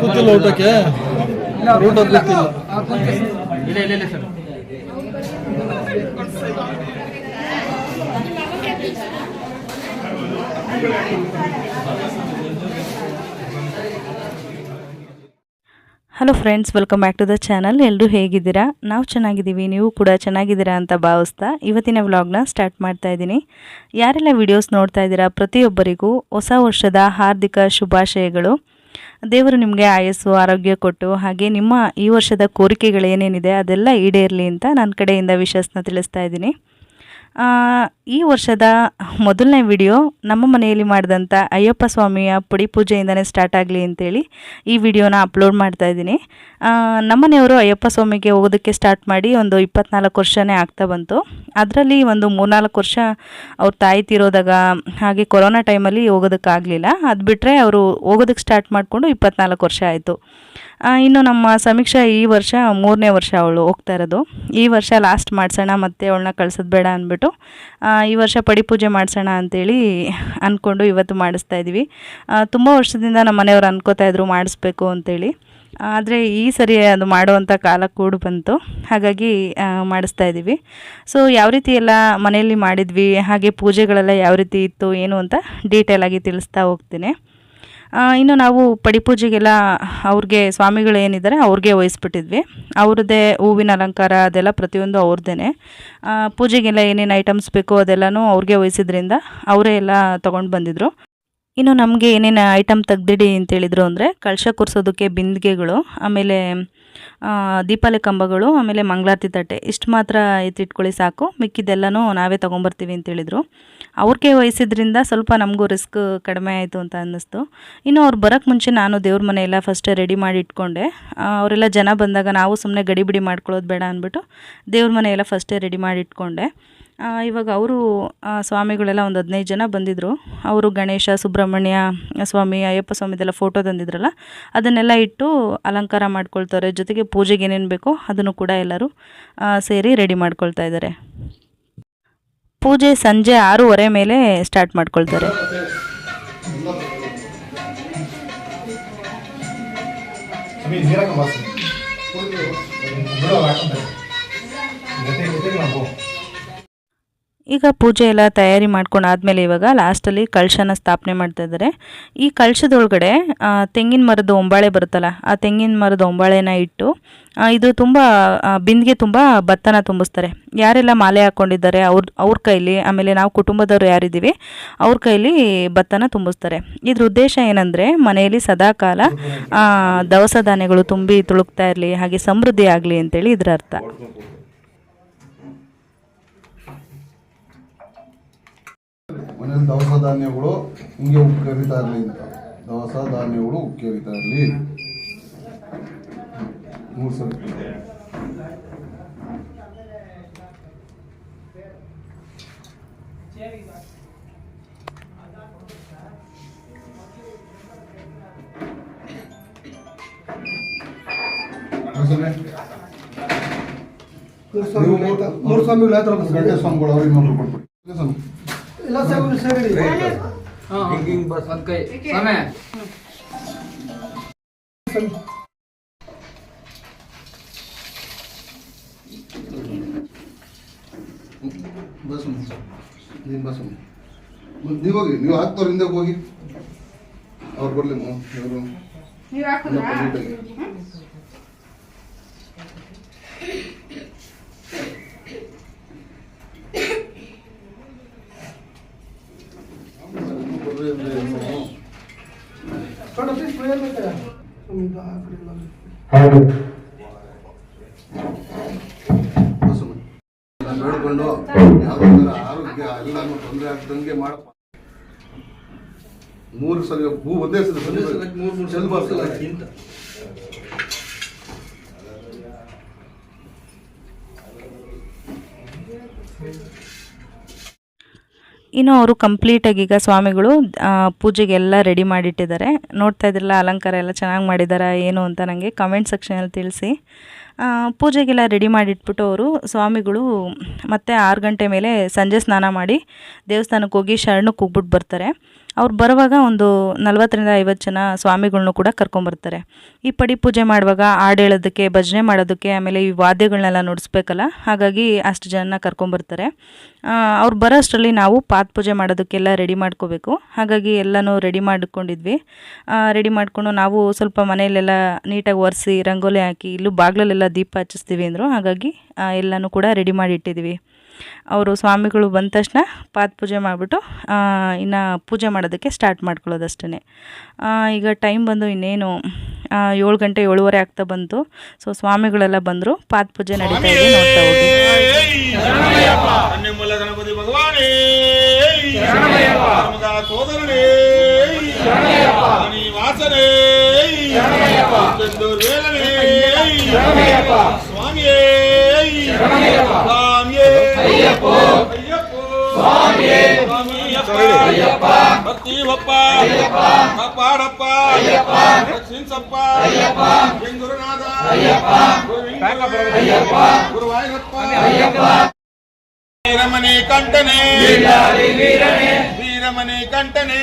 ಗೊತ್ತಿಲ್ಲ ಊಟಕ್ಕೆ ಊಟ ಗೊತ್ತಿಲ್ಲ. ಇಲ್ಲ sir. Hello friends, welcome back to the channel. ಎಲ್ಲರೂ ಹೇಗಿದ್ದೀರಾ? ನಾವು ಚೆನ್ನಾಗಿದ್ದೀವಿ, ನೀವು ಕೂಡ ಚೆನ್ನಾಗಿದ್ದೀರಾ ಅಂತ ಭಾವಿಸ್ತಾ ಇವತ್ತಿನ ವ್ಲಾಗ್ನ ಸ್ಟಾರ್ಟ್ ಮಾಡ್ತಾ ಇದ್ದೀನಿ. ಯಾರೆಲ್ಲ ವಿಡಿಯೋಸ್ ನೋಡ್ತಾ ಇದ್ದೀರಾ ಪ್ರತಿಯೊಬ್ಬರಿಗೂ ಹೊಸ ವರ್ಷದ ಹಾರ್ದಿಕ ಶುಭಾಶಯಗಳು. ದೇವರು ನಿಮಗೆ ಆಯಸ್ಸು ಆರೋಗ್ಯ ಕೊಟ್ಟು ಹಾಗೆ ನಿಮ್ಮ ಈ ವರ್ಷದ ಕೋರಿಕೆಗಳೇನೇನಿದೆ ಅದೆಲ್ಲ ಈಡೇರಲಿ ಅಂತ ನನ್ನ ಕಡೆಯಿಂದ ವಿಶಸ್ನ ತಿಳಿಸ್ತಾ ಇದ್ದೀನಿ. ಈ ವರ್ಷದ ಮೊದಲನೇ ವಿಡಿಯೋ ನಮ್ಮ ಮನೆಯಲ್ಲಿ ಮಾಡಿದಂಥ ಅಯ್ಯಪ್ಪ ಸ್ವಾಮಿಯ ಪುಡಿ ಪೂಜೆಯಿಂದನೇ ಸ್ಟಾರ್ಟ್ ಆಗಲಿ ಅಂತೇಳಿ ಈ ವಿಡಿಯೋನ ಅಪ್ಲೋಡ್ ಮಾಡ್ತಾ ಇದ್ದೀನಿ. ನಮ್ಮನೆಯವರು ಅಯ್ಯಪ್ಪ ಸ್ವಾಮಿಗೆ ಹೋಗೋದಕ್ಕೆ ಸ್ಟಾರ್ಟ್ ಮಾಡಿ ಒಂದು 24 ವರ್ಷನೇ ಆಗ್ತಾ ಬಂತು. ಅದರಲ್ಲಿ ಒಂದು 3-4 ವರ್ಷ ಅವ್ರ ತಾಯಿ ತೀರೋದಾಗ ಹಾಗೆ ಕೊರೋನಾ ಟೈಮಲ್ಲಿ ಹೋಗೋದಕ್ಕಾಗಲಿಲ್ಲ. ಅದು ಬಿಟ್ಟರೆ ಅವರು ಹೋಗೋದಕ್ಕೆ ಸ್ಟಾರ್ಟ್ ಮಾಡಿಕೊಂಡು 24 ವರ್ಷ ಆಯಿತು. ಇನ್ನು ನಮ್ಮ ಸಮೀಕ್ಷಾ ಈ ವರ್ಷ 3ನೇ ವರ್ಷ ಅವಳು ಹೋಗ್ತಾ ಇರೋದು. ಈ ವರ್ಷ ಲಾಸ್ಟ್ ಮಾಡಿಸೋಣ, ಮತ್ತೆ ಅವಳನ್ನ ಕಳ್ಸೋದು ಬೇಡ ಅಂದ್ಬಿಟ್ಟು ಈ ವರ್ಷ ಪಡಿ ಪೂಜೆ ಮಾಡಿಸೋಣ ಅಂಥೇಳಿ ಅಂದ್ಕೊಂಡು ಇವತ್ತು ಮಾಡಿಸ್ತಾ ಇದ್ದೀವಿ. ತುಂಬ ವರ್ಷದಿಂದ ನಮ್ಮ ಮನೆಯವರು ಅನ್ಕೋತಾ ಇದ್ರು ಮಾಡಿಸ್ಬೇಕು ಅಂತೇಳಿ. ಆದರೆ ಈ ಸರಿ ಅದು ಮಾಡುವಂಥ ಕಾಲ ಕೂಡ ಬಂತು, ಹಾಗಾಗಿ ಮಾಡಿಸ್ತಾ ಇದ್ದೀವಿ. ಸೊ ಯಾವ ರೀತಿ ಎಲ್ಲ ಮನೆಯಲ್ಲಿ ಮಾಡಿದ್ವಿ, ಹಾಗೆ ಪೂಜೆಗಳೆಲ್ಲ ಯಾವ ರೀತಿ ಇತ್ತು ಏನು ಅಂತ ಡೀಟೇಲಾಗಿ ತಿಳಿಸ್ತಾ ಹೋಗ್ತೀನಿ. ಇನ್ನು ನಾವು ಪಡಿ ಪೂಜೆಗೆಲ್ಲ ಅವ್ರಿಗೆ ಸ್ವಾಮಿಗಳು ಏನಿದ್ದಾರೆ ಅವ್ರಿಗೆ ವಹಿಸ್ಬಿಟ್ಟಿದ್ವಿ. ಅವ್ರದ್ದೇ ಹೂವಿನ ಅಲಂಕಾರ ಅದೆಲ್ಲ ಪ್ರತಿಯೊಂದು ಅವ್ರದ್ದೇ. ಪೂಜೆಗೆಲ್ಲ ಏನೇನು ಐಟಮ್ಸ್ ಬೇಕೋ ಅದೆಲ್ಲನೂ ಅವ್ರಿಗೆ ವಹಿಸಿದ್ರಿಂದ ಅವರೇ ಎಲ್ಲ ತೊಗೊಂಡು ಬಂದಿದ್ದರು. ಇನ್ನು ನಮಗೆ ಏನೇನು ಐಟಮ್ ತೆಗ್ದಿಡಿ ಅಂತೇಳಿದ್ರು ಅಂದರೆ ಕಳಶ ಕೂರಿಸೋದಕ್ಕೆ ಬಿಂದಿಗೆಗಳು, ಆಮೇಲೆ ದೀಪಾವಳಿ ಕಂಬಗಳು, ಆಮೇಲೆ ಮಂಗಳಾರತಿ ತಟ್ಟೆ, ಇಷ್ಟು ಮಾತ್ರ ಎತ್ತಿಟ್ಕೊಳ್ಳಿ ಸಾಕು, ಮಿಕ್ಕಿದ್ದೆಲ್ಲನೂ ನಾವೇ ತೊಗೊಂಬರ್ತೀವಿ ಅಂತೇಳಿದರು. ಅವ್ರಿಗೆ ವಹಿಸಿದ್ರಿಂದ ಸ್ವಲ್ಪ ನಮಗೂ ರಿಸ್ಕ್ ಕಡಿಮೆ ಆಯಿತು ಅಂತ ಅನ್ನಿಸ್ತು. ಇನ್ನು ಅವ್ರು ಬರೋಕ್ಕೆ ಮುಂಚೆ ನಾನು ದೇವ್ರ ಮನೆಯೆಲ್ಲ ಫಸ್ಟೇ ರೆಡಿ ಮಾಡಿ ಇಟ್ಕೊಂಡೆ. ಅವರೆಲ್ಲ ಜನ ಬಂದಾಗ ನಾವು ಸುಮ್ಮನೆ ಗಡಿಬಿಡಿ ಮಾಡ್ಕೊಳ್ಳೋದು ಬೇಡ ಅಂದ್ಬಿಟ್ಟು ದೇವ್ರ ಮನೆಯೆಲ್ಲ ಫಸ್ಟೇ ರೆಡಿ ಮಾಡಿ ಇಟ್ಕೊಂಡೆ. ಇವಾಗ ಅವರು ಸ್ವಾಮಿಗಳೆಲ್ಲ ಒಂದು 15 ಜನ ಬಂದಿದ್ದರು. ಅವರು ಗಣೇಶ, ಸುಬ್ರಹ್ಮಣ್ಯ ಸ್ವಾಮಿ, ಅಯ್ಯಪ್ಪ ಸ್ವಾಮಿದೆಲ್ಲ ಫೋಟೋ ತಂದಿದ್ರಲ್ಲ ಅದನ್ನೆಲ್ಲ ಇಟ್ಟು ಅಲಂಕಾರ ಮಾಡ್ಕೊಳ್ತಾರೆ. ಜೊತೆಗೆ ಪೂಜೆಗೆ ಏನೇನು ಬೇಕೋ ಅದನ್ನು ಕೂಡ ಎಲ್ಲರೂ ಸೇರಿ ರೆಡಿ ಮಾಡ್ಕೊಳ್ತಾ ಇದ್ದಾರೆ. ಪೂಜೆ ಸಂಜೆ 6:30 ಮೇಲೆ ಸ್ಟಾರ್ಟ್ ಮಾಡ್ಕೊಳ್ತಾರೆ. ಈಗ ಪೂಜೆ ಎಲ್ಲ ತಯಾರಿ ಮಾಡ್ಕೊಂಡು ಆದಮೇಲೆ ಇವಾಗ ಲಾಸ್ಟಲ್ಲಿ ಕಳಶನ ಸ್ಥಾಪನೆ ಮಾಡ್ತಾ ಇದ್ದಾರೆ. ಈ ಕಳಶದೊಳಗಡೆ ತೆಂಗಿನ ಮರದ ಒಂಬಾಳೆ ಬರುತ್ತಲ್ಲ, ಆ ತೆಂಗಿನ ಮರದ ಒಂಬಾಳೆನ ಇಟ್ಟು ಇದು ತುಂಬ ಬಿಂದಿಗೆ ತುಂಬ ಭತ್ತನ ತುಂಬಿಸ್ತಾರೆ. ಯಾರೆಲ್ಲ ಮಾಲೆ ಹಾಕ್ಕೊಂಡಿದ್ದಾರೆ ಅವ್ರ ಕೈಲಿ, ಆಮೇಲೆ ನಾವು ಕುಟುಂಬದವ್ರು ಯಾರಿದ್ದೀವಿ ಅವ್ರ ಕೈಲಿ ಭತ್ತನ ತುಂಬಿಸ್ತಾರೆ. ಇದ್ರ ಉದ್ದೇಶ ಏನಂದರೆ ಮನೆಯಲ್ಲಿ ಸದಾಕಾಲ ದವಸ ಧಾನ್ಯಗಳು ತುಂಬಿ ತುಳುಕ್ತಾ ಇರಲಿ, ಹಾಗೆ ಸಮೃದ್ಧಿ ಆಗಲಿ ಅಂತೇಳಿ ಇದರ ಅರ್ಥ. ಮನೇಲಿ ದವಸ ಧಾನ್ಯಗಳು ಹಿಂಗೆ ಉಕ್ಕರಿತಾ ಇರಲಿ ಅಂತ, ದವಸ ಧಾನ್ಯಗಳು ಉಕ್ಕರಿತಾ ಇರಲಿ. 3 ಸಲ ಮೂರು ಸ್ವಾಮಿಗಳು ಗಂಟೆ ಸ್ವಾಮಿಗಳು ಅವ್ರಿಗೆ ನೋಡ್ರಿ ಕೊಟ್ಬಿಡಿ. ಎಲ್ಲ ಸ್ವಾಮಿಗಳು ಸೇರಿ ಬಸ್ ಒಂದು ಕೈ ಸಮಯ ಬಸ್ ನೀನು ಬಸ್ ನೀವು ಹೋಗಿ, ನೀವು ಹಾಕ್ತವ್ರ ಹಿಂದೆ ಹೋಗಿ, ಅವ್ರು ಬರಲಿ ಇವರು ಬೇಡ್ಕೊಂಡು ಯಾವ್ದಾರ ಆರೋಗ್ಯ ಎಲ್ಲಾನು ತೊಂದರೆ ಆಗ್ದಂಗೆ ಮಾಡಪ್ಪ. 3 ಸಲ ಹೂ ಒಂದೇ ಸಲ ಚೆಲ್ಬಾರ್ದು. ಇನ್ನು ಅವರು ಕಂಪ್ಲೀಟಾಗಿ ಈಗ ಸ್ವಾಮಿಗಳು ಪೂಜೆಗೆಲ್ಲ ರೆಡಿ ಮಾಡಿಟ್ಟಿದ್ದಾರೆ. ನೋಡ್ತಾ ಇದ್ರಲ್ಲ ಅಲಂಕಾರ ಎಲ್ಲ ಚೆನ್ನಾಗಿ ಮಾಡಿದ್ದಾರೆ ಏನು ಅಂತ ನನಗೆ ಕಮೆಂಟ್ ಸೆಕ್ಷನಲ್ಲಿ ತಿಳಿಸಿ. ಪೂಜೆಗೆಲ್ಲ ರೆಡಿ ಮಾಡಿಟ್ಬಿಟ್ಟು ಅವರು ಸ್ವಾಮಿಗಳು ಮತ್ತೆ 6 ಗಂಟೆ ಮೇಲೆ ಸಂಜೆ ಸ್ನಾನ ಮಾಡಿ ದೇವಸ್ಥಾನಕ್ಕೆ ಹೋಗಿ ಶರಣಕ್ಕೆ ಹೋಗ್ಬಿಟ್ಟು ಬರ್ತಾರೆ. ಅವ್ರು ಬರುವಾಗ ಒಂದು 40-50 ಜನ ಸ್ವಾಮಿಗಳ್ನೂ ಕೂಡ ಕರ್ಕೊಂಬರ್ತಾರೆ. ಈ ಪಡಿ ಪೂಜೆ ಮಾಡುವಾಗ ಹಾಡು ಹೇಳೋದಕ್ಕೆ, ಭಜನೆ ಮಾಡೋದಕ್ಕೆ, ಆಮೇಲೆ ಈ ವಾದ್ಯಗಳನ್ನೆಲ್ಲ ನುಡಿಸ್ಬೇಕಲ್ಲ, ಹಾಗಾಗಿ ಅಷ್ಟು ಜನ ಕರ್ಕೊಂಬರ್ತಾರೆ. ಅವ್ರು ಬರೋ ಅಷ್ಟರಲ್ಲಿ ನಾವು ಪಾದ ಪೂಜೆ ಮಾಡೋದಕ್ಕೆಲ್ಲ ರೆಡಿ ಮಾಡ್ಕೋಬೇಕು. ಹಾಗಾಗಿ ಎಲ್ಲನೂ ರೆಡಿ ಮಾಡ್ಕೊಂಡಿದ್ವಿ. ರೆಡಿ ಮಾಡಿಕೊಂಡು ನಾವು ಸ್ವಲ್ಪ ಮನೆಯಲ್ಲೆಲ್ಲ ನೀಟಾಗಿ ಒರೆಸಿ ರಂಗೋಲಿ ಹಾಕಿ, ಇಲ್ಲೂ ಬಾಗಿಲಲ್ಲೆಲ್ಲ ದೀಪ ಹಚ್ಚಿಸ್ತೀವಿ ಅಂದರು. ಹಾಗಾಗಿ ಎಲ್ಲನೂ ಕೂಡ ರೆಡಿ ಮಾಡಿ ಇಟ್ಟಿದ್ವಿ. ಅವರು ಸ್ವಾಮಿಗಳು ಬಂದ ತಕ್ಷಣ ಪಾದ ಪೂಜೆ ಮಾಡಿಬಿಟ್ಟು ಇನ್ನು ಪೂಜೆ ಮಾಡೋದಕ್ಕೆ ಸ್ಟಾರ್ಟ್ ಮಾಡ್ಕೊಳ್ಳೋದಷ್ಟೇ. ಈಗ ಟೈಮ್ ಬಂದು ಇನ್ನೇನು 7 ಗಂಟೆ 7:15 ಆಗ್ತಾ ಬಂತು. ಸೊ ಸ್ವಾಮಿಗಳೆಲ್ಲ ಬಂದರು, ಪಾದ ಪೂಜೆ ನಡೀತಾ ಇದೆ, ನೋಡ್ತಾ ಹೋಗಿ. ಗಣಪತಿ ಭಗವಾನೇ ಸೋದರನೇ ವಾಸನೇ ಸ್ವಾಮಿಯೇ ಭಕ್ತಿವಪ್ಪ ಕಾಪಾಡಪ್ಪ ರಕ್ಷಿಸಪ್ಪ ಗುರುನಾಥ ಗುರುವಾಯೂರಪ್ಪ ವೀರಮಣಿ ಕಂಠನೆ ವೀರಮಣಿ ಕಂಠನೆ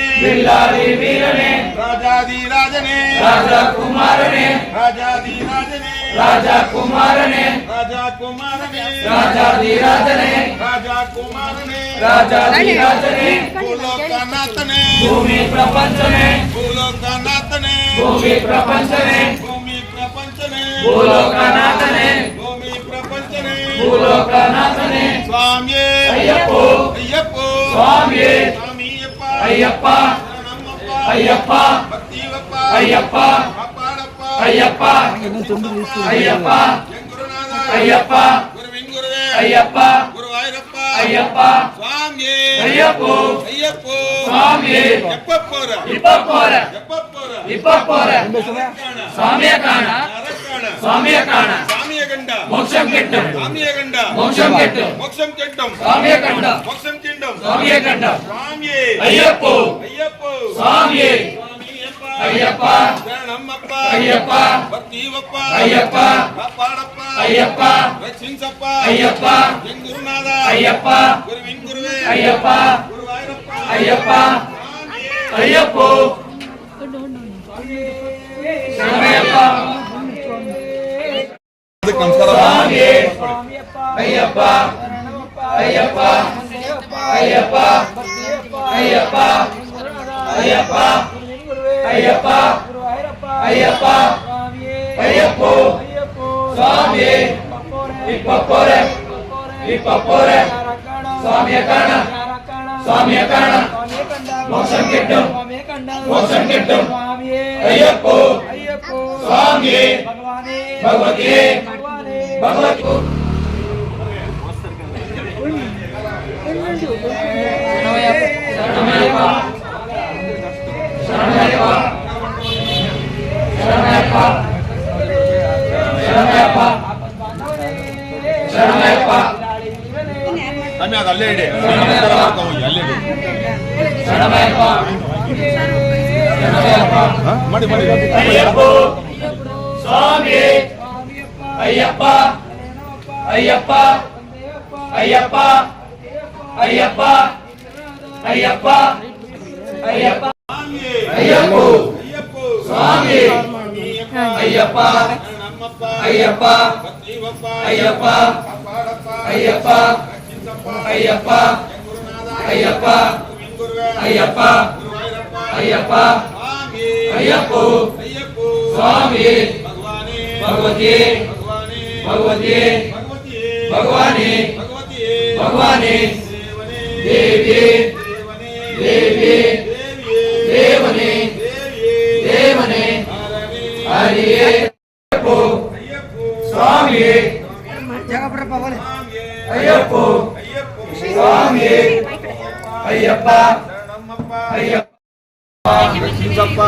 ರಾಜಾದಿರಾಜನೇ ರಾಜಕುಮಾರನೇ ರಾಜಾದಿರಾಜನೇ ರಾಜಕುಮಾರನೇ ರಾಜಕುಮಾರನೇ ರಾಜಾದಿರಾಜನೇ ರಾಜಕುಮಾರನೇ ರಾಜಾದಿರಾಜನೇ ಭೂಲೋಕನಾಥನೇ ಭೂಮಿ ಪ್ರಪಂಚನೇ ಭೂಲೋಕನಾಥನೇ ಭೂಮಿ ಪ್ರಪಂಚನೇ ಭೂಮಿ ಪ್ರಪಂಚನೇ ಭೂಲೋಕನಾಥನೇ ಭೂಮಿ ಪ್ರಪಂಚನೇ ಭೂಲೋಕನಾಥನೇ ಸ್ವಾಮಿಯೇ ಅಯ್ಯಪ್ಪೋ ಅಯ್ಯಪ್ಪೋ ಸ್ವಾಮಿಯೇ ಸ್ವಾಮಿಯಪ್ಪ ಅಯ್ಯಪ್ಪ ನಮ್ಮಪ್ಪ ಅಯ್ಯಪ್ಪ ಭಕ್ತಿವಪ್ಪ ಅಯ್ಯಪ್ಪ ಕಾಪಾಡಪ್ಪ ಅಯ್ಯಪ್ಪ ಅಯ್ಯಪ್ಪ ಗುರುನಾಥ ಅಯ್ಯಪ್ಪ ಗುರುವಿನ ಗುರುವೇ ಅಯ್ಯಪ್ಪ ಗುರುವಾಯೂರಪ್ಪ ಅಯ್ಯಪ್ಪ ಸ್ವಾಮಿಯೇ ಅಯ್ಯಪ್ಪೋ ಅಯ್ಯಪ್ಪೋ ಸ್ವಾಮಿಯೇ ಎಪ್ಪಪ್ಪೋರ ಇಪ್ಪಪ್ಪೋರ ಎಪ್ಪಪ್ಪೋರ ಇಪ್ಪಪ್ಪೋರ ಸ್ವಾಮಿಯ ಕಾಣ ಸ್ವಾಮಿಯ ಕಾಣ ಸ್ವಾಮಿಯ ಗಂಡ ಮೋಕ್ಷಂ ಕೆಟ್ಟಂ ಸ್ವಾಮಿಯ ಗಂಡ ಮೋಕ್ಷಂ ಕೆಟ್ಟಂ ಮೋಕ್ಷಂ ಕೆಟ್ಟಂ ಸ್ವಾಮಿಯ ಗಂಡ ಮೋಕ್ಷಂ ಕೆಟ್ಟಂ ಸ್ವಾಮಿಯ ಗಂಡ ಸ್ವಾಮಿಯೇ ಅಯ್ಯಪ್ಪೋ ಅಯ್ಯಪ್ಪೋ ಸ್ವಾಮಿಯೇ ಅಯ್ಯಪ್ಪ ನಮ್ಮಪ್ಪ ಅಯ್ಯಪ್ಪ ಭಕ್ತಿವಪ್ಪ ಅಯ್ಯಪ್ಪ ಕಾಪಾಡಪ್ಪ ಅಯ್ಯಪ್ಪ ರಕ್ಷಿಸಪ್ಪ ಅಯ್ಯಪ್ಪ ಗುರುನಾಥ ಅಯ್ಯಪ್ಪ ಗುರುವಿನ ಗುರುವೇ ಅಯ್ಯಪ್ಪ ಗುರುವಾಯೂರಪ್ಪ ಅಯ್ಯಪ್ಪ ಅಯ್ಯಪ್ಪೋ ಶರಣಯ್ಯಪ್ಪ ನಮಸ್ಕಾರ ಅಯ್ಯಪ್ಪ ಅಯ್ಯಪ್ಪ ಅಯ್ಯಪ್ಪ ಅಯ್ಯಪ್ಪ ಅಯ್ಯಪ್ಪ ಅಯ್ಯಪ್ಪ ಅಯ್ಯಪ್ಪ ಅಯ್ಯಪ್ಪೋ ಸ್ವಾಮಿಯೇ ಇಪ್ಪಪ್ಪೋರೆ ಇಪ್ಪಪ್ಪೋರೆ ಸ್ವಾಮಿಯ ಕಾಣ ಸ್ವಾಮಿಯ ಕಾಣ ಮೋಕ್ಷಂ ಕೆಟ್ಟು ಮೋಕ್ಷಂ ಕೆಟ್ಟು ಅಯ್ಯಪ್ಪೋ ಸ್ವಾಮಿಯೇ ಭಗವತಿಯೇ ಭಗವತಿ ಅಲ್ಲೇ ಇಡಿ ಮಾಡಿ ಮಾಡಿ ಸ್ವಾಮಿ ಅಯ್ಯಪ್ಪ ಅಯ್ಯಪ್ಪ ಅಯ್ಯಪ್ಪ ಅಯ್ಯಪ್ಪ ಅಯ್ಯಪ್ಪ ಅಯ್ಯಪ್ಪ ಅಯ್ಯಪ್ಪೋ ಸ್ವಾಮಿ ಅಯ್ಯಪ್ಪ ಅಯ್ಯಪ್ಪ ಅಯ್ಯಪ್ಪ ಅಯ್ಯಪ್ಪ ಅಯ್ಯಪ್ಪ ಅಯ್ಯಪ್ಪ ಅಯ್ಯಪ್ಪ ಅಯ್ಯಪ್ಪ ಅಯ್ಯಪ್ಪೋ ಸ್ವಾಮಿ ಭಗವತಿಯೇ ಭಗವತಿಯೇ ಭಗವಾನೇ ಭಗವಾನೇ ದೇವಿಯೇ ದೇವಿಯೇ ದೇವನೇ ದೇವನೇ ಹರಿಯೇ ಸ್ವಾಮಿಯೇ ಅಯ್ಯಪ್ಪೋ ಸ್ವಾಮಿಯೇ ಅಯ್ಯಪ್ಪ ಅಯ್ಯಪ್ಪ ಅಯ್ಯಪ್ಪ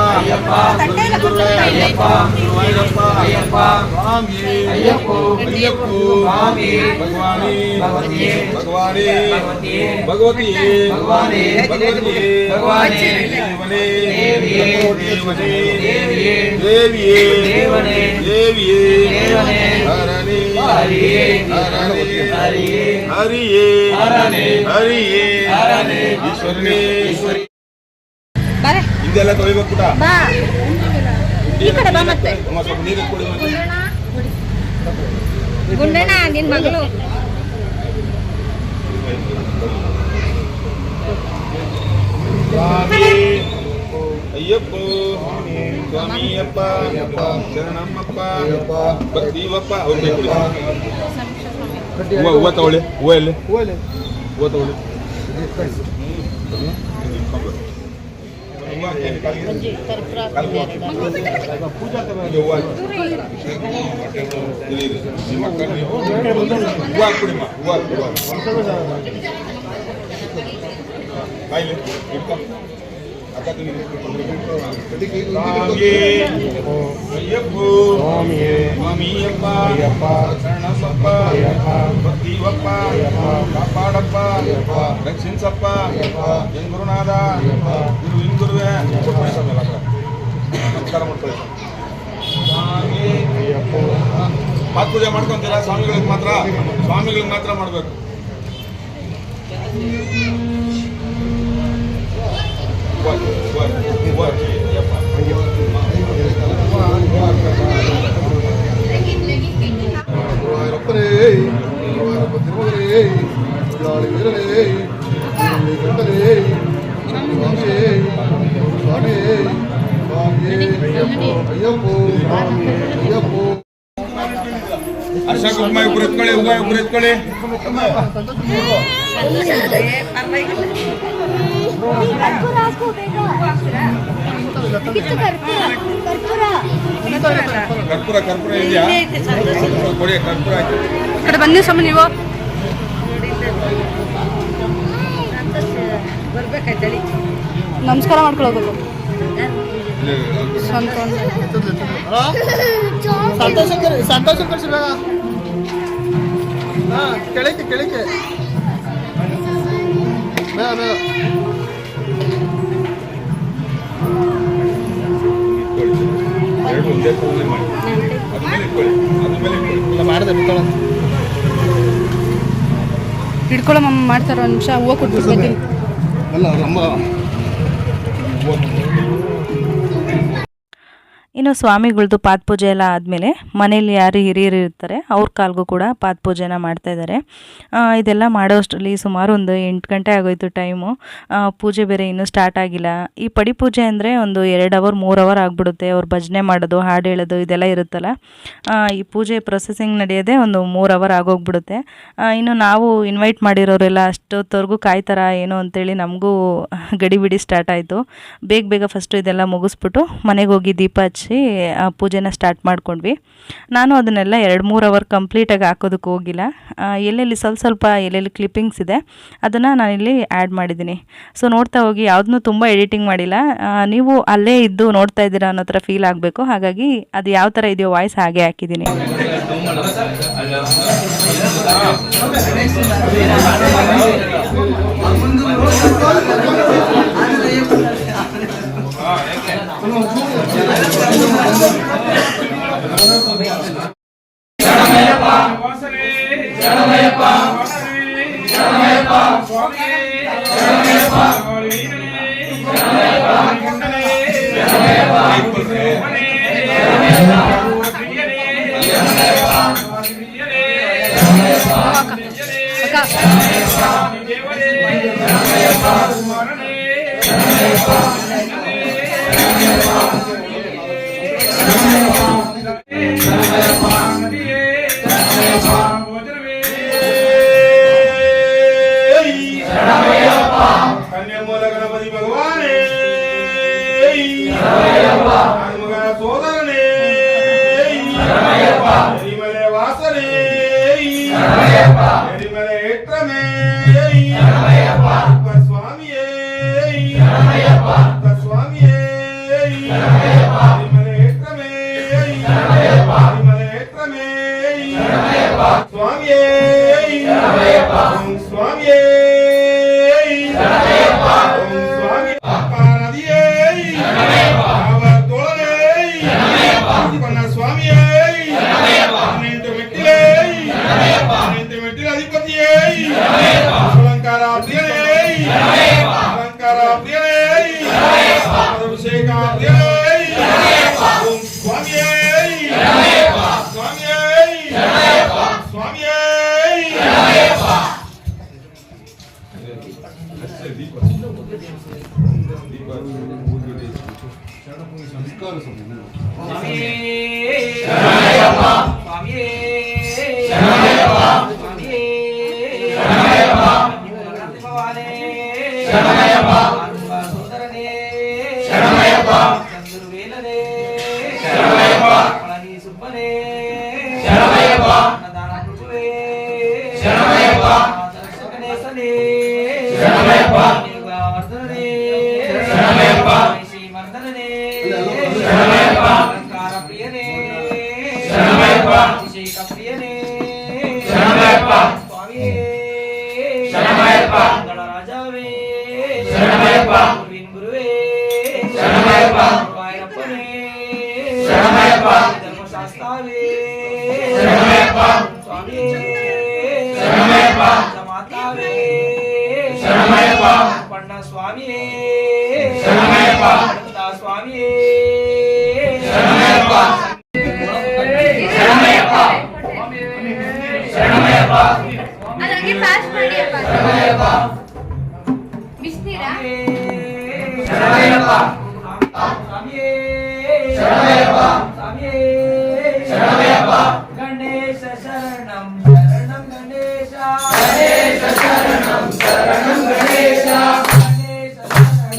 ಅಯ್ಯಪ್ಪ ಅಯ್ಯಪ್ಪ ಸ್ವಾಮಿಯೇ ಅಯ್ಯಪ್ಪೋ ಅಯ್ಯಪ್ಪೋ ಸ್ವಾಮಿ ಭಗವಾನೇ ಭಗವತಿಯೇ ಭಗವಾನೇ ಭಗವತಿಯೇ ಭಗವಾನೇ ಭಗವತಿಯೇ ಭಗವಾನೇ ದೇವನೇ ದೇವಿಯೇ ದೇವನೇ ದೇವಿಯೇ ದೇವಿಯೇ ದೇವನೇ ದೇವಿಯೇ ದೇವನೇ ಹರನೇ ಹರಿಯೇ ಹರನೇ ಹರಿಯೇ ಹರಿಯೇ ಹರನೇ ಹರಿಯೇ ಹರನೇ ಈಶ್ವರನೇ ಈಶ್ವರಿ ಇದೆಲ್ಲ ತೊಳಿಬೇಕು ಪುಟ. ಬಾ ಈ ಕಡೆ ಬಾ ಮತ್ತೆ ಅಮ್ಮ ಸ್ವಲ್ಪ ನೀರು ಕೊಡಿ ಮತ್ತೆ. ಗುಂಡಣ್ಣ ನಿನ್ ಮಗಳು ಸ್ವಾಮಿ ಅಯ್ಯಪ್ಪ ಸ್ವಾಮಿಯಪ್ಪ ಶರಣಮ್ಮಪ್ಪ ಭಕ್ತಿವಪ್ಪ. ಹೂವ ತಗೊಳ್ಳಿ. ಹೂವ ಎಲ್ಲಿ? ಹೂವ ತಗೊಳ್ಳಿ. ಭಕ್ತಿವಪ್ಪ ಕಾಪಾಡಪ್ಪ ರಕ್ಷಿಸಪ್ಪ ಎನ್ ಗುರುನಾಥ ಗುರು ಇನ್ ಗುರುವೆ ನಮಸ್ಕಾರ ಮಾಡ್ಕೊಳ್ಳಿ. ಪಾತ್ ಪೂಜೆ ಮಾಡ್ಕೊಂತೀರಾ? ಸ್ವಾಮಿಗಳಿಗೆ ಮಾತ್ರ, ಸ್ವಾಮಿಗಳಿಗೆ ಮಾತ್ರ ಮಾಡಬೇಕು. ಗುರುವಾಯೂರಪ್ಪನೇ ಗುರುವಾಯೂರಪ್ಪ ತಿರುಮಲೇ ಗಾಳಿ ವೀರನೇ ಗಂಡನೇ ಸ್ವಾಮಿಯೇ ಸ್ವಾಮಿಯೇ ಸ್ವಾಮಿಯೇ ಅಯ್ಯಪ್ಪೋ ಅಯ್ಯಪ್ಪೋ. ಹರ್ಷ ಕುಂಕುಮ ಇಬ್ಬರು ಎತ್ಕೊಳ್ಳಿ, ಹೂವ ಇಬ್ಬರು ಎತ್ಕೊಳ್ಳಿ. ಕರ್ಪೂರ ಕರ್ಪೂರ ಇದೆಯಾ? ಕೊಡಿ ಕರ್ಪೂರ ಹಾಕಿ. ಈ ಕಡೆ ಬನ್ನಿ ಸ್ವಾಮಿ ನೀವು. ನಮಸ್ಕಾರ ಮಾಡ್ಕೊಳ್ಳೋದು ಸಂತೋಷ ಕಳಿಸಿದಾಗ ಕೆಳಕ್ಕೆ ಕೆಳಕ್ಕೆ ಬೇಗ ಬೇಗ ಎರಡು ಒಂದೇ ಥರನೇ ಮಾಡಿ. ಅದ್ಮೇಲೆ ಇಟ್ಕೊಳ್ಳಿ, ಅದ್ಮೇಲೆ ಇಟ್ಕೊಳ್ಳಿ. ಇಲ್ಲ ಮಾಡಿದೆ ಬಿತ್ತೋಳ ಹಿಡ್ಕೊಳ್ಳೋಮ್ಮ ಮಾಡ್ತಾರ. ಒಂದು ನಿಮಿಷ ಹೂವು ಕೊಟ್ಬಿಟ್ಟು ಬರ್ತೀನಿ. ಅಲ್ಲ ನಮ್ಮ ಇನ್ನು ಸ್ವಾಮಿಗಳದ್ದು ಪಾದ ಪೂಜೆ ಎಲ್ಲ ಆದಮೇಲೆ ಮನೇಲಿ ಯಾರು ಹಿರಿಯರು ಇರ್ತಾರೆ ಅವ್ರ ಕಾಲ್ಗೂ ಕೂಡ ಪಾದ ಪೂಜೆನ ಮಾಡ್ತಾಯಿದ್ದಾರೆ. ಇದೆಲ್ಲ ಮಾಡೋಷ್ಟರಲ್ಲಿ ಸುಮಾರು ಒಂದು 8 ಗಂಟೆ ಆಗೋಯ್ತು ಟೈಮು. ಪೂಜೆ ಬೇರೆ ಇನ್ನೂ ಸ್ಟಾರ್ಟ್ ಆಗಿಲ್ಲ. ಈ ಪಡಿ ಪೂಜೆ ಅಂದರೆ ಒಂದು 2 ಅವರ್ 3 ಅವರ್ ಆಗಿಬಿಡುತ್ತೆ. ಅವ್ರು ಭಜನೆ ಮಾಡೋದು, ಹಾಡು ಹೇಳೋದು ಇದೆಲ್ಲ ಇರುತ್ತಲ್ಲ. ಈ ಪೂಜೆ ಪ್ರೊಸೆಸಿಂಗ್ ನಡೆಯೋದೇ ಒಂದು 3 ಅವರ್ ಆಗೋಗ್ಬಿಡುತ್ತೆ. ಇನ್ನು ನಾವು ಇನ್ವೈಟ್ ಮಾಡಿರೋರೆಲ್ಲ ಅಷ್ಟೊತ್ತವರೆಗೂ ಕಾಯ್ತಾರ ಏನೋ ಅಂತೇಳಿ ನಮಗೂ ಗಡಿಬಿಡಿ ಸ್ಟಾರ್ಟ್ ಆಯಿತು. ಬೇಗ ಬೇಗ ಫಸ್ಟು ಇದೆಲ್ಲ ಮುಗಿಸ್ಬಿಟ್ಟು ಮನೆಗೆ ಹೋಗಿ ದೀಪ ಹಚ್ಚಿ ಪೂಜೆನ ಸ್ಟಾರ್ಟ್ ಮಾಡ್ಕೊಂಡ್ವಿ. ನಾನು ಅದನ್ನೆಲ್ಲ 2-3 ಅವರ್ ಕಂಪ್ಲೀಟಾಗಿ ಹಾಕೋದಕ್ಕೆ ಹೋಗಿಲ್ಲ. ಎಲ್ಲೆಲ್ಲಿ ಸ್ವಲ್ಪ ಎಲ್ಲೆಲ್ಲಿ ಕ್ಲಿಪ್ಪಿಂಗ್ಸ್ ಇದೆ ಅದನ್ನು ನಾನಿಲ್ಲಿ ಆ್ಯಡ್ ಮಾಡಿದ್ದೀನಿ. ಸೊ ನೋಡ್ತಾ ಹೋಗಿ ಯಾವುದನ್ನೂ ತುಂಬ ಎಡಿಟಿಂಗ್ ಮಾಡಿಲ್ಲ. ನೀವು ಅಲ್ಲೇ ಇದ್ದು ನೋಡ್ತಾ ಇದ್ದೀರಾ ಅನ್ನೋ ಥರ ಫೀಲ್ ಆಗಬೇಕು. ಹಾಗಾಗಿ ಅದು ಯಾವ ಥರ ಇದೆಯೋ ವಾಯ್ಸ್ ಹಾಗೆ ಹಾಕಿದ್ದೀನಿ. ಗಣಪತಿ ಭಗವಾನೇ ಸೋದರನೇ ಎರಿಮಲೆ ವಾಸನೇ ಎರಿಮಲೆ ಏತ್ರಮೇ ಸ್ವಾಮಿಯೇ ಸ್ವಾಮಿಯೇ ಎರಿಮಲೆ ಏತ್ರಮೇ ಎರಿಮಲೆ ಏತ್ರಮೇ ಸ್ವಾಮಿಯೇ ಸ್ವಾಮಿಯೇ ಸಂಸ್ಕಾರ ಸಮೂಹ ಅದಂಗೆ ಪಾಸ್ ಮಾಡಿ ಬಿಸ್ನೀರಾ ಗಣೇಶ ಶರಣಂ ಶರಣಂ ಗಣೇಶ ಗಣೇಶ ಶರಣಂ ಶರಣಂ ಗಣೇಶ ಗಣೇಶ ಶರಣಂ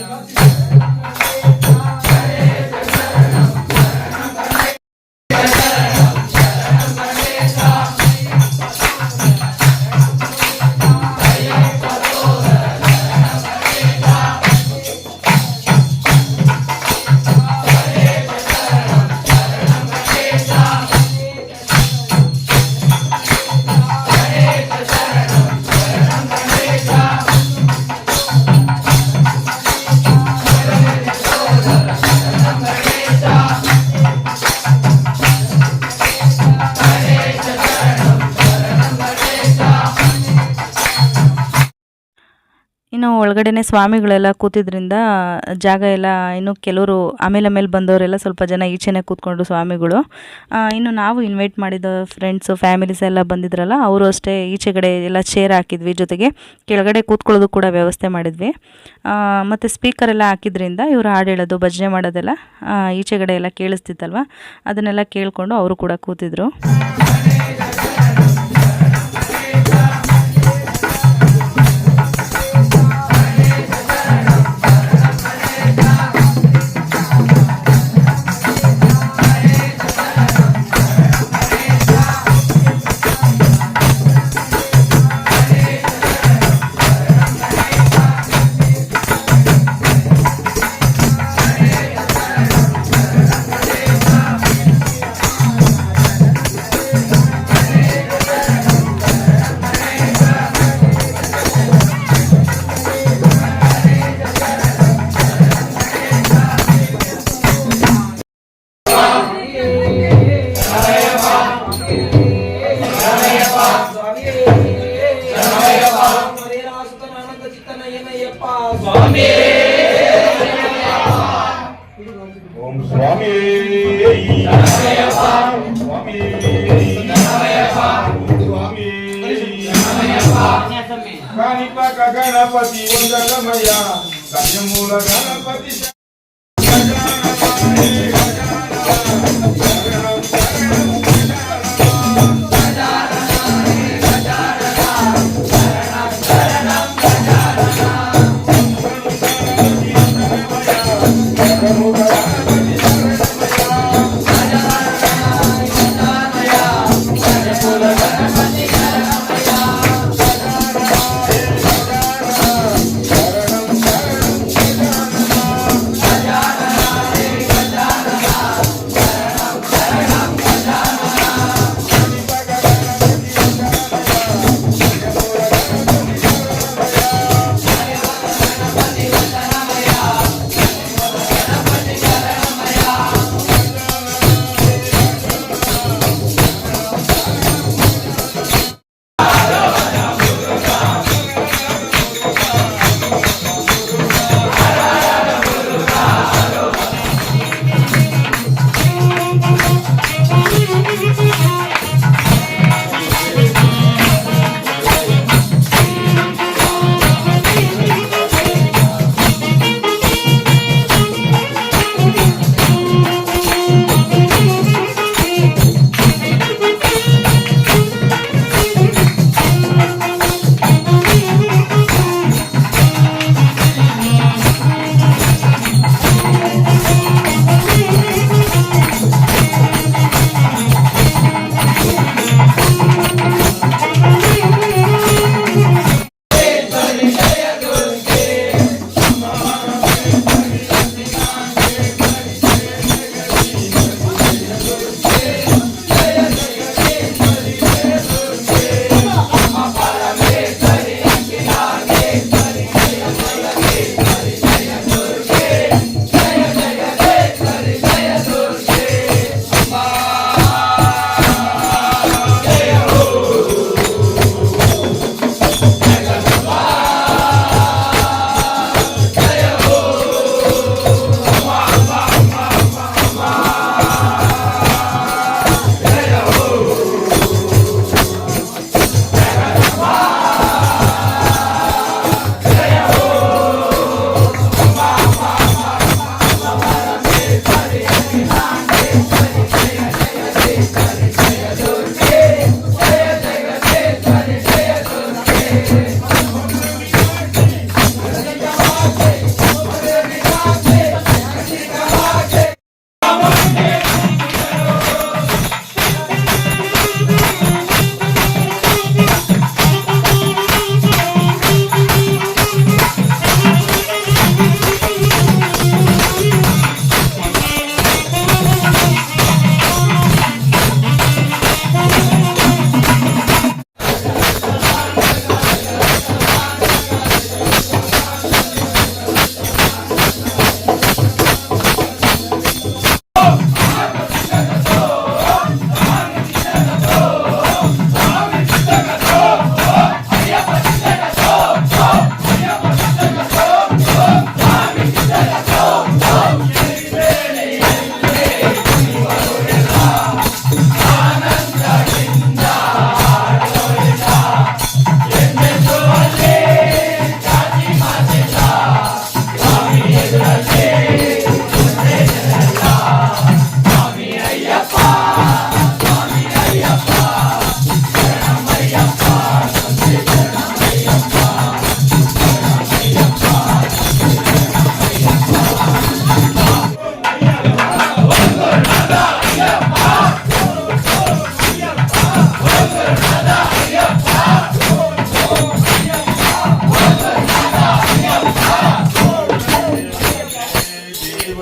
ಇನ್ನು ಒಳಗಡೆನೆ ಸ್ವಾಮಿಗಳೆಲ್ಲ ಕೂತಿದ್ರಿಂದ ಜಾಗ ಎಲ್ಲ ಇನ್ನು ಕೆಲವರು ಆಮೇಲೆ ಬಂದವರೆಲ್ಲ ಸ್ವಲ್ಪ ಜನ ಈಚೆನೇ ಕೂತ್ಕೊಂಡು ಸ್ವಾಮಿಗಳು. ಇನ್ನು ನಾವು ಇನ್ವೈಟ್ ಮಾಡಿದ ಫ್ರೆಂಡ್ಸು ಫ್ಯಾಮಿಲೀಸ್ ಎಲ್ಲ ಬಂದಿದ್ರಲ್ಲ, ಅವರು ಅಷ್ಟೇ ಈಚೆಗಡೆ ಎಲ್ಲ ಚೇರ್ ಹಾಕಿದ್ವಿ, ಜೊತೆಗೆ ಕೆಳಗಡೆ ಕೂತ್ಕೊಳ್ಳೋದು ಕೂಡ ವ್ಯವಸ್ಥೆ ಮಾಡಿದ್ವಿ. ಮತ್ತು ಸ್ಪೀಕರ್ ಎಲ್ಲ ಹಾಕಿದ್ರಿಂದ ಇವರು ಹಾಡು ಹೇಳೋದು ಭಜನೆ ಮಾಡೋದೆಲ್ಲ ಈಚೆಗಡೆ ಎಲ್ಲ ಕೇಳಿಸ್ತಿತ್ತಲ್ವ, ಅದನ್ನೆಲ್ಲ ಕೇಳಿಕೊಂಡು ಅವರು ಕೂಡ ಕೂತಿದ್ರು. ಓಂ ಸ್ವಾಮಿ ಕಾಣಿಪಾಕ ಗಣಪತಿ ಒಂದಗಮಯ ಮೂಲ ಗಣಪತಿ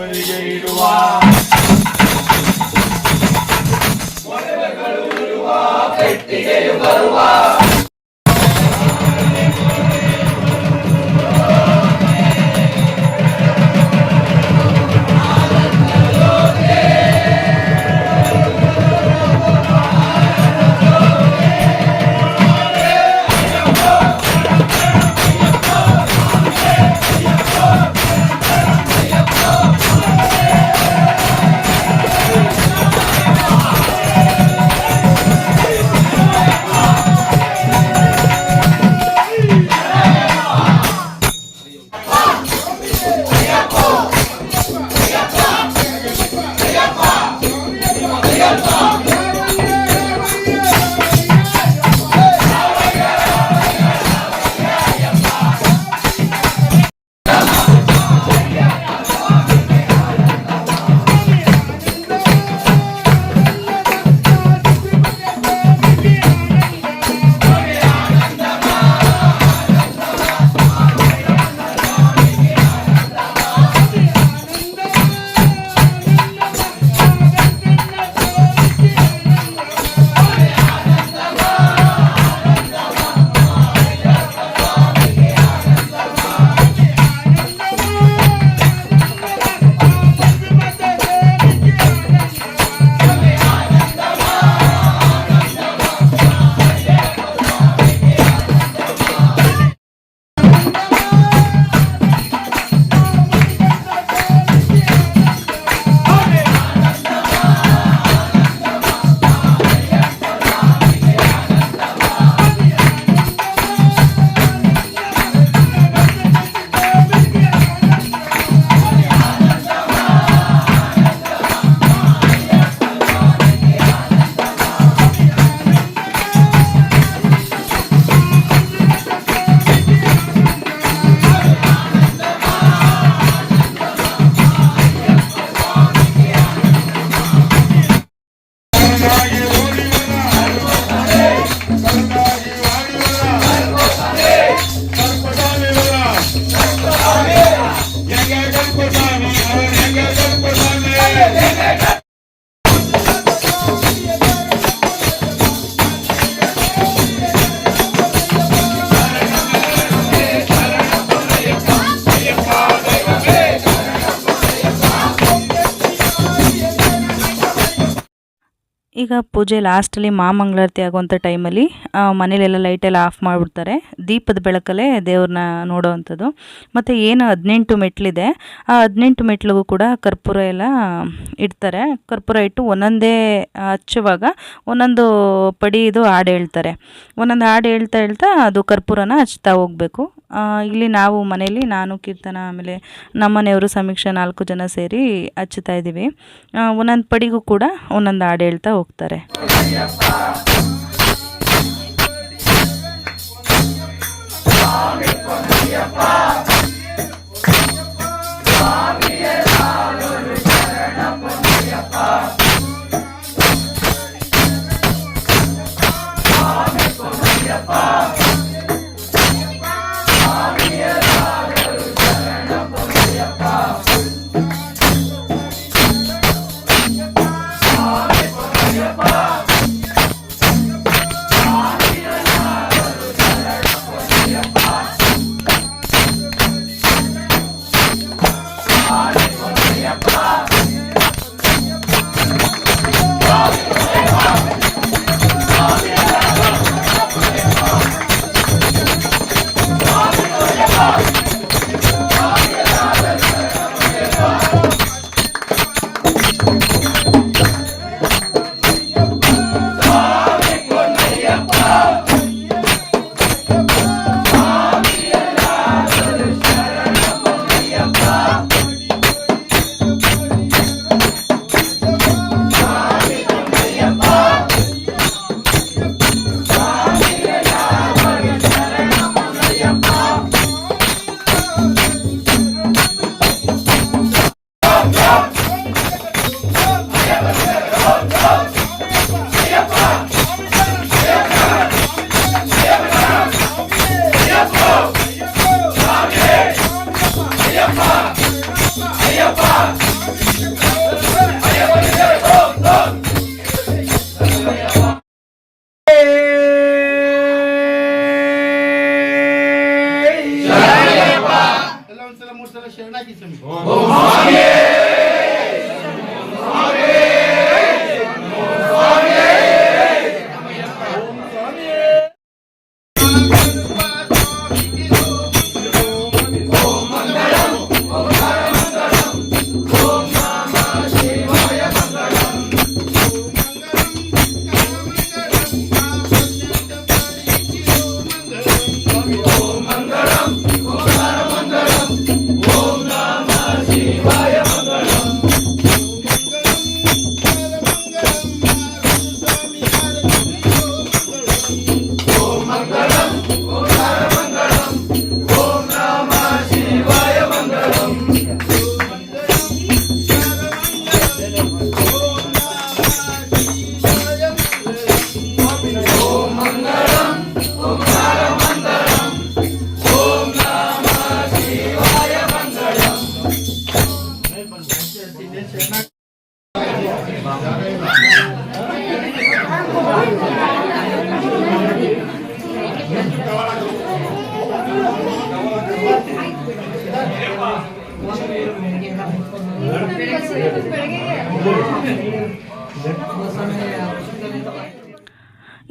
ದೇವರಿಗೆ ಇಡುವ ಪೆಟ್ಟಿಗೆಯು ಬರುವ ಈಗ ಪೂಜೆ ಲಾಸ್ಟಲ್ಲಿ ಮಹಾಮಂಗಳಾರತಿ ಆಗುವಂಥ ಟೈಮಲ್ಲಿ ಮನೇಲೆಲ್ಲ ಲೈಟೆಲ್ಲ ಆಫ್ ಮಾಡಿಬಿಡ್ತಾರೆ. ದೀಪದ ಬೆಳಕಲ್ಲೇ ದೇವ್ರನ್ನ ನೋಡೋ ಅಂಥದ್ದು. ಮತ್ತು ಏನು 18 ಮೆಟ್ಲಿದೆ, ಆ 18 ಮೆಟ್ಲಿಗೂ ಕೂಡ ಕರ್ಪೂರ ಎಲ್ಲ ಇಡ್ತಾರೆ. ಕರ್ಪೂರ ಇಟ್ಟು ಒಂದೊಂದೇ ಹಚ್ಚುವಾಗ ಒಂದೊಂದು ಪಡಿದು ಹಾಡು ಹೇಳ್ತಾರೆ. ಒಂದೊಂದು ಹಾಡು ಹೇಳ್ತಾ ಅದು ಕರ್ಪೂರನ ಹಚ್ತಾ ಹೋಗಬೇಕು. ಇಲ್ಲಿ ನಾವು ಮನೇಲಿ ನಾನು ಕೀರ್ತನ ಆಮೇಲೆ ನಮ್ಮನೆಯವರು ಸಮೀಕ್ಷಾ 4 ಜನ ಸೇರಿ ಹಚ್ಚುತ್ತಾ ಇದ್ದೀವಿ. ಒಂದೊಂದು ಪಡಿಗೂ ಕೂಡ ಒಂದೊಂದು ಹಾಡು ಹೇಳ್ತಾ ಹೋಗ್ತಾರೆ. ಅಯ್ಯಪ್ಪ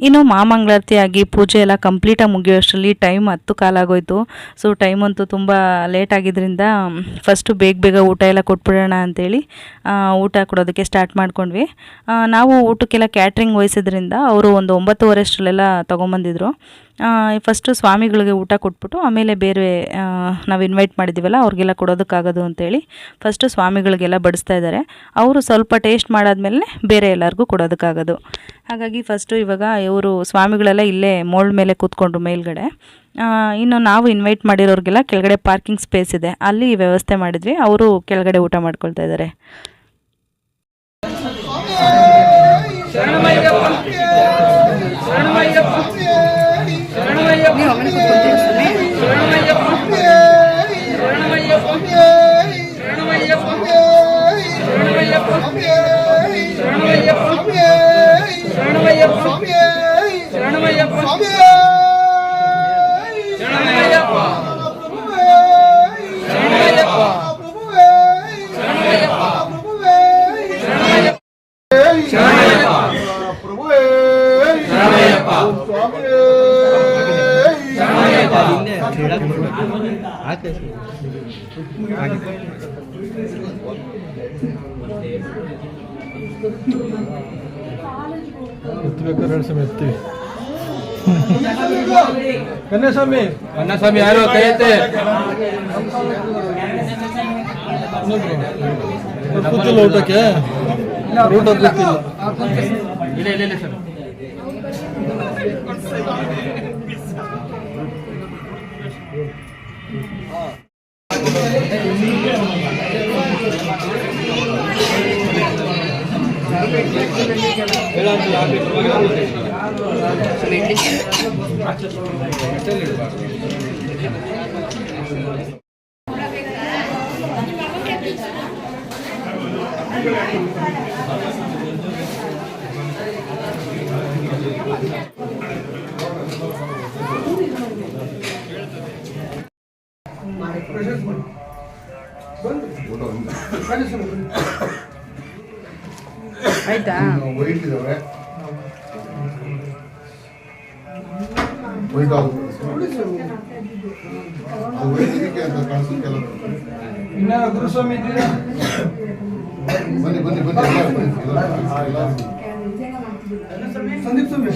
ಇನ್ನು ಮಾಮಂಗಳಾರತಿಯಾಗಿ ಪೂಜೆ ಎಲ್ಲ ಕಂಪ್ಲೀಟಾಗಿ ಮುಗಿಯೋಷ್ಟರಲ್ಲಿ ಟೈಮ್ 10 ಕಾಲಾಗೋಯ್ತು. ಸೊ ಟೈಮ್ ಅಂತೂ ತುಂಬ ಲೇಟ್ ಆಗಿದ್ದರಿಂದ ಫಸ್ಟು ಬೇಗ ಊಟ ಎಲ್ಲ ಕೊಟ್ಬಿಡೋಣ ಅಂಥೇಳಿ ಊಟ ಕೊಡೋದಕ್ಕೆ ಸ್ಟಾರ್ಟ್ ಮಾಡ್ಕೊಂಡ್ವಿ. ನಾವು ಊಟಕ್ಕೆಲ್ಲ ಕ್ಯಾಟ್ರಿಂಗ್ ವಹಿಸಿದ್ರಿಂದ ಅವರು ಒಂದು 9:30 ಅಷ್ಟರಲ್ಲೆಲ್ಲ ತೊಗೊಂಬಂದಿದ್ರು. ಫಸ್ಟು ಸ್ವಾಮಿಗಳಿಗೆ ಊಟ ಕೊಟ್ಬಿಟ್ಟು ಆಮೇಲೆ ಬೇರೆ ನಾವು ಇನ್ವೈಟ್ ಮಾಡಿದ್ದೀವಲ್ಲ ಅವ್ರಿಗೆಲ್ಲ ಕೊಡೋದಕ್ಕಾಗೋದು ಅಂತೇಳಿ ಫಸ್ಟು ಸ್ವಾಮಿಗಳಿಗೆಲ್ಲ ಬಡಿಸ್ತಾ ಇದ್ದಾರೆ. ಅವರು ಸ್ವಲ್ಪ ಟೇಸ್ಟ್ ಮಾಡಾದ್ಮೇಲೆ ಬೇರೆ ಎಲ್ಲರಿಗೂ ಕೊಡೋದಕ್ಕಾಗೋದು. ಹಾಗಾಗಿ ಫಸ್ಟು ಇವಾಗ ಇವರು ಸ್ವಾಮಿಗಳೆಲ್ಲ ಇಲ್ಲೇ ಮೋಲ್ಡ್ ಮೇಲೆ ಕೂತ್ಕೊಂಡ್ರು ಮೇಲ್ಗಡೆ. ಇನ್ನು ನಾವು ಇನ್ವೈಟ್ ಮಾಡಿರೋರಿಗೆಲ್ಲ ಕೆಳಗಡೆ ಪಾರ್ಕಿಂಗ್ ಸ್ಪೇಸ್ ಇದೆ, ಅಲ್ಲಿ ವ್ಯವಸ್ಥೆ ಮಾಡಿದ್ವಿ. ಅವರು ಕೆಳಗಡೆ ಊಟ ಮಾಡ್ಕೊಳ್ತಾ ಇದ್ದಾರೆ. ಕನ್ನಸ್ವಾಮಿ ಯಾರು ಕೈ ಎತ್ತಿ. ಊಟಕ್ಕೆ ಇಲ್ಲ ಸರ್. ಆಯ್ತಾ? ವೈಟ್ ಇದಾವೆ, ವೈಟ್ ಆಗುತ್ತೆ ಅದು ವೈಟ್ ಇದಕ್ಕೆ ಅಂತ ಕಾಣಿಸೋಕ್ಕೆಲ್ಲ. ಗುರುಸ್ವಾಮಿ ಇದ್ದೀರಾ? ಬನ್ನಿ ಸಂದೀಪ್ ಸ್ವಾಮಿ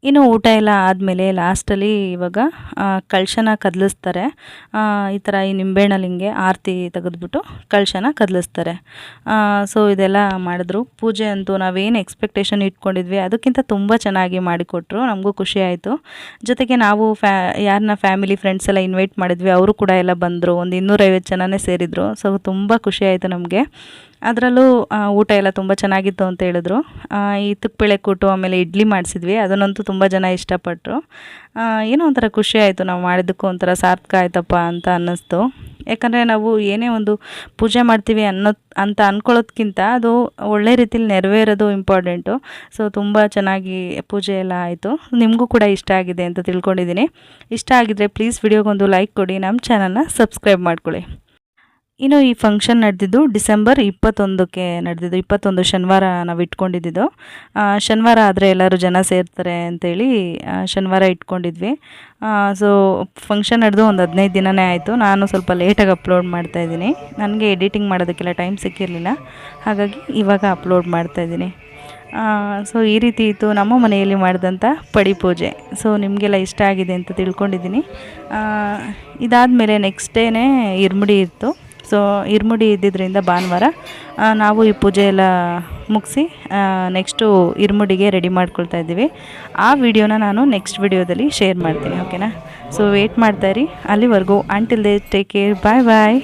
ಇನ್ನು ಊಟ ಎಲ್ಲ ಆದಮೇಲೆ ಲಾಸ್ಟಲ್ಲಿ ಇವಾಗ ಕಳಶನ ಕದಲಿಸ್ತಾರೆ. ಈ ಥರ ಈ ನಿಂಬೆಹಣ್ಣಲ್ಲಿ ಹಿಂಗೆ ಆರತಿ ತೆಗೆದ್ಬಿಟ್ಟು ಕಳಶನ ಕದಲಿಸ್ತಾರೆ. ಸೊ ಇದೆಲ್ಲ ಮಾಡಿದ್ರು. ಪೂಜೆ ಅಂತೂ ನಾವೇನು ಎಕ್ಸ್ಪೆಕ್ಟೇಷನ್ ಇಟ್ಕೊಂಡಿದ್ವಿ ಅದಕ್ಕಿಂತ ತುಂಬ ಚೆನ್ನಾಗಿ ಮಾಡಿಕೊಟ್ರು. ನಮಗೂ ಖುಷಿ ಆಯಿತು. ಜೊತೆಗೆ ನಾವು ಯಾರನ್ನ ಫ್ಯಾಮಿಲಿ ಫ್ರೆಂಡ್ಸ್ ಎಲ್ಲ ಇನ್ವೈಟ್ ಮಾಡಿದ್ವಿ ಅವರು ಕೂಡ ಎಲ್ಲ ಬಂದರು. ಒಂದು 250 ಜನನೇ ಸೇರಿದರು. ಸೊ ತುಂಬ ಖುಷಿ ಆಯಿತು ನಮಗೆ. ಅದರಲ್ಲೂ ಊಟ ಎಲ್ಲ ತುಂಬ ಚೆನ್ನಾಗಿತ್ತು ಅಂತ ಹೇಳಿದ್ರು. ಈ ತುಕ್ಕಬೇಳೆ ಕೂಟು ಆಮೇಲೆ ಇಡ್ಲಿ ಮಾಡಿಸಿದ್ವಿ, ಅದನ್ನಂತೂ ತುಂಬ ಜನ ಇಷ್ಟಪಟ್ಟರು. ಏನೋ ಒಂಥರ ಖುಷಿ ಆಯಿತು, ನಾವು ಮಾಡಿದ್ದಕ್ಕೂ ಒಂಥರ ಸಾರ್ಥಕ ಆಯ್ತಪ್ಪ ಅಂತ ಅನ್ನಿಸ್ತು. ಯಾಕಂದರೆ ನಾವು ಏನೇ ಒಂದು ಪೂಜೆ ಮಾಡ್ತೀವಿ ಅಂತ ಅಂದ್ಕೊಳ್ಳೋದ್ಕಿಂತ ಅದು ಒಳ್ಳೆ ರೀತಿಲಿ ನೆರವೇರೋದು ಇಂಪಾರ್ಟೆಂಟು. ಸೊ ತುಂಬ ಚೆನ್ನಾಗಿ ಪೂಜೆ ಎಲ್ಲ ಆಯಿತು. ನಿಮಗೂ ಕೂಡ ಇಷ್ಟ ಆಗಿದೆ ಅಂತ ತಿಳ್ಕೊಂಡಿದ್ದೀನಿ. ಇಷ್ಟ ಆಗಿದ್ದರೆ ಪ್ಲೀಸ್ ವಿಡಿಯೋಗೊಂದು ಲೈಕ್ ಕೊಡಿ, ನಮ್ಮ ಚಾನಲ್ನ ಸಬ್ಸ್ಕ್ರೈಬ್ ಮಾಡ್ಕೊಳ್ಳಿ. ಇನ್ನು ಈ ಫಂಕ್ಷನ್ ನಡೆದಿದ್ದು ಡಿಸೆಂಬರ್ 21ಕ್ಕೆ ನಡೆದಿದ್ದು. 21 ಶನಿವಾರ ನಾವು ಇಟ್ಕೊಂಡಿದ್ದು. ಶನಿವಾರ ಆದರೆ ಎಲ್ಲರೂ ಜನ ಸೇರ್ತಾರೆ ಅಂತೇಳಿ ಶನಿವಾರ ಇಟ್ಕೊಂಡಿದ್ವಿ. ಸೊ ಫಂಕ್ಷನ್ ನಡೆದು ಒಂದು 15 ದಿನವೇ ಆಯಿತು. ನಾನು ಸ್ವಲ್ಪ ಲೇಟಾಗಿ ಅಪ್ಲೋಡ್ ಮಾಡ್ತಾಯಿದ್ದೀನಿ. ನನಗೆ ಎಡಿಟಿಂಗ್ ಮಾಡೋದಕ್ಕೆಲ್ಲ ಟೈಮ್ ಸಿಕ್ಕಿರಲಿಲ್ಲ, ಹಾಗಾಗಿ ಇವಾಗ ಅಪ್ಲೋಡ್ ಮಾಡ್ತಾಯಿದ್ದೀನಿ. ಸೊ ಈ ರೀತಿ ಇತ್ತು ನಮ್ಮ ಮನೆಯಲ್ಲಿ ಮಾಡಿದಂಥ ಪಡಿ ಪೂಜೆ. ಸೊ ನಿಮಗೆಲ್ಲ ಇಷ್ಟ ಆಗಿದೆ ಅಂತ ತಿಳ್ಕೊಂಡಿದ್ದೀನಿ. ಇದಾದಮೇಲೆ ನೆಕ್ಸ್ಟ್ ಡೇನೇ ಇರ್ಮುಡಿ ಇತ್ತು. ಸೊ ಇರ್ಮುಡಿ ಇದ್ದಿದ್ದರಿಂದ ಭಾನುವಾರ ನಾವು ಈ ಪೂಜೆ ಎಲ್ಲ ಮುಗಿಸಿ ನೆಕ್ಸ್ಟು ಇರ್ಮುಡಿಗೆ ರೆಡಿ ಮಾಡ್ಕೊಳ್ತಾ ಇದ್ದೀವಿ. ಆ ವಿಡಿಯೋನ ನಾನು ನೆಕ್ಸ್ಟ್ ವಿಡಿಯೋದಲ್ಲಿ ಶೇರ್ ಮಾಡ್ತೀನಿ. ಓಕೆನಾ? ಸೊ ವೇಟ್ ಮಾಡ್ತಾಯಿರಿ. ಅಲ್ಲಿವರೆಗೂ until then take care. Bye ಬಾಯ್.